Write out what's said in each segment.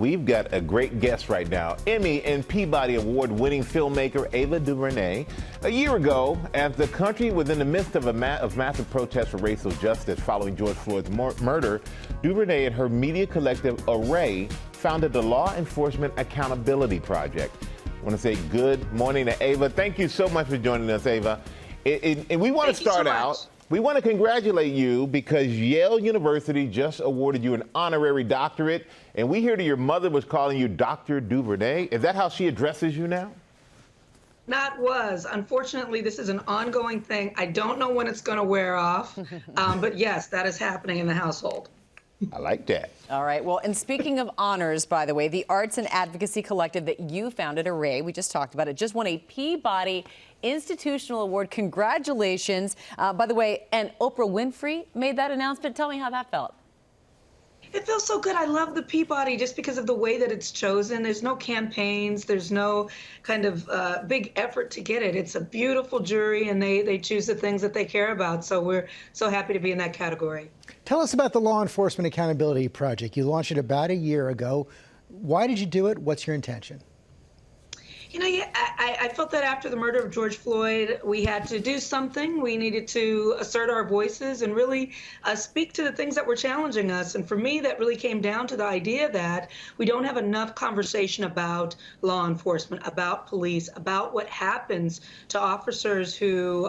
We've got a great guest right now, Emmy and Peabody Award-winning filmmaker Ava DuVernay. A year ago, as the country was in the midst of massive protests for racial justice following George Floyd's murder, DuVernay and her media collective Array founded the Law Enforcement Accountability Project. I want to say good morning to Ava. Thank you so much for joining us, Ava. And we want to start out. We want to congratulate you because Yale University just awarded you an honorary doctorate, and we hear that your mother was calling you Dr. DuVernay. Is that how she addresses you now? That was. Unfortunately, this is an ongoing thing. I don't know when it's going to wear off, but yes, that is happening in the household. I like that. All right. Well, and speaking of honors, by the way, the Arts and Advocacy Collective that you founded, Array, we just talked about it, just won a Peabody Institutional Award. Congratulations. By the way, and Oprah Winfrey made that announcement. Tell me how that felt. It feels so good. I love the Peabody just because of the way that it's chosen. There's no campaigns. There's no kind of big effort to get it. It's a beautiful jury, and they choose the things that they care about. So we're so happy to be in that category. Tell us about the Law Enforcement Accountability Project. You launched it about a year ago. Why did you do it? What's your intention? You know, I felt that after the murder of George Floyd, we had to do something. We needed to assert our voices and really speak to the things that were challenging us. And for me, that really came down to the idea that we don't have enough conversation about law enforcement, about police, about what happens to officers who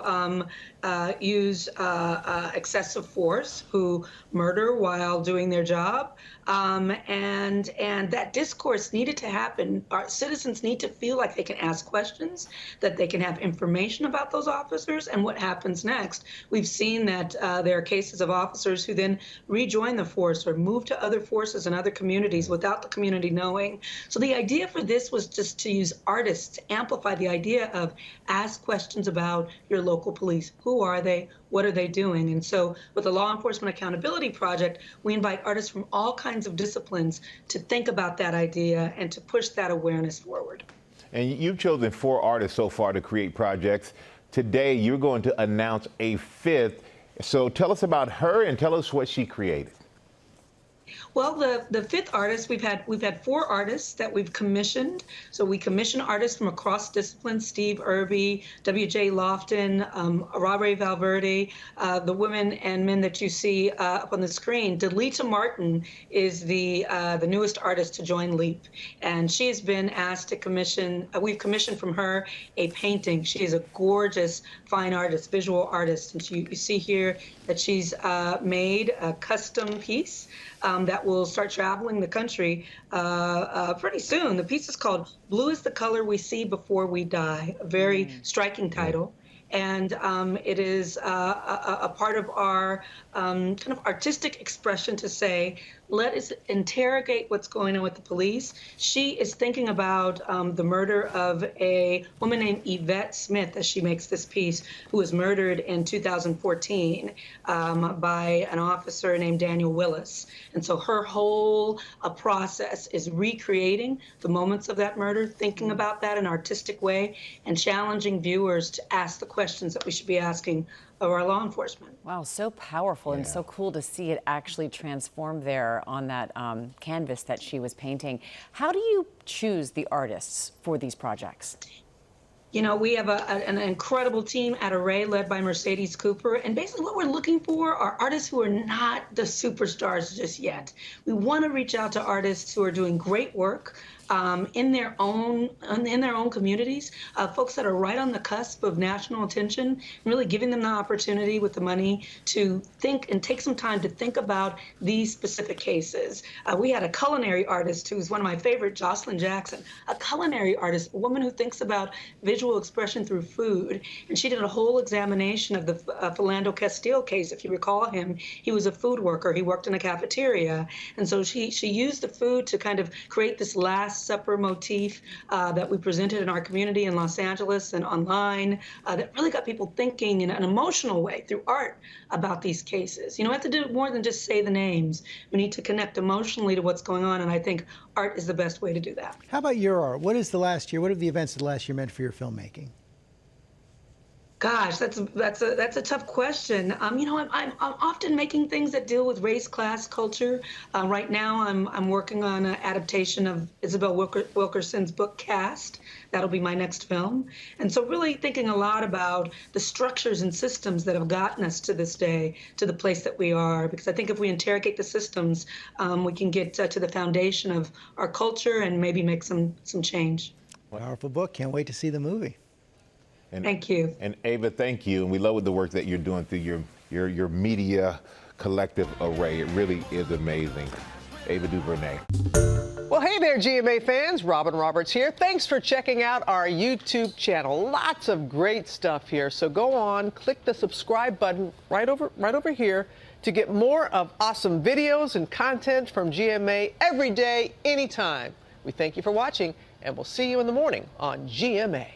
use excessive force, who murder while doing their job. And that discourse needed to happen. Our citizens need to feel like they can ask questions, that they can have information about those officers and what happens next. We've seen that there are cases of officers who then rejoin the force or move to other forces in other communities without the community knowing. So the idea for this was just to use artists to amplify the idea of ask questions about your local police. Who are they? What are they doing? And so with the Law Enforcement Accountability Project, we invite artists from all kinds of disciplines to think about that idea and to push that awareness forward. And you've chosen 4 artists so far to create projects. Today, you're going to announce a 5th. So tell us about her and tell us what she created. Well, the 5th artist, we've had 4 artists that we've commissioned. So we commission artists from across disciplines: Steve Irby, W.J. Lofton, Rabre Valverde, the women and men that you see up on the screen. Delita Martin is the newest artist to join LEAP, and she has been asked to commission. We've commissioned from her a painting. She is a gorgeous fine artist, visual artist, and you see here that she's made a custom piece that will start traveling the country pretty soon. The piece is called "Blue is the Color We See Before We Die," a very striking title. And it is a part of our kind of artistic expression to say, let us interrogate what's going on with the police. She is thinking about the murder of a woman named Yvette Smith, as she makes this piece, who was murdered in 2014 by an officer named Daniel Willis. And so her whole process is recreating the moments of that murder, thinking about that in an artistic way, and challenging viewers to ask the questions that we should be asking of our law enforcement. Wow, so powerful and so cool to see it actually transform there on that canvas that she was painting. How do you choose the artists for these projects? You know, we have an incredible team at Array led by Mercedes Cooper. And basically what we're looking for are artists who are not the superstars just yet. We want to reach out to artists who are doing great work in their own communities, folks that are right on the cusp of national attention, and really giving them the opportunity with the money to think and take some time to think about these specific cases. We had a culinary artist who's one of my favorite, Jocelyn Jackson, a culinary artist, a woman who thinks about visual expression through food. And she did a whole examination of the Philando Castile case. If you recall him, he was a food worker. He worked in a cafeteria. And so she used the food to kind of create this Last Supper motif that we presented in our community in Los Angeles and online that really got people thinking in an emotional way through art about these cases. You know, we have to do more than just say the names. We need to connect emotionally to what's going on, and I think art is the best way to do that. How about your art? What have the events of the last year meant for your filmmaking? Gosh, that's a tough question. You know, I'm often making things that deal with race, class, culture. Right now, I'm working on an adaptation of Isabel Wilkerson's book Caste. That'll be my next film. And so, really thinking a lot about the structures and systems that have gotten us to this day, to the place that we are. Because I think if we interrogate the systems, we can get to the foundation of our culture and maybe make some change. Powerful book. Can't wait to see the movie. And, Thank you. And Ava, thank you. And we love the work that you're doing through your media collective array. It really is amazing. Ava DuVernay. Well, hey there, GMA fans. Robin Roberts here. Thanks for checking out our YouTube channel. Lots of great stuff here. So go on, click the subscribe button right over here to get more of awesome videos and content from GMA every day, anytime. We thank you for watching, and we'll see you in the morning on GMA.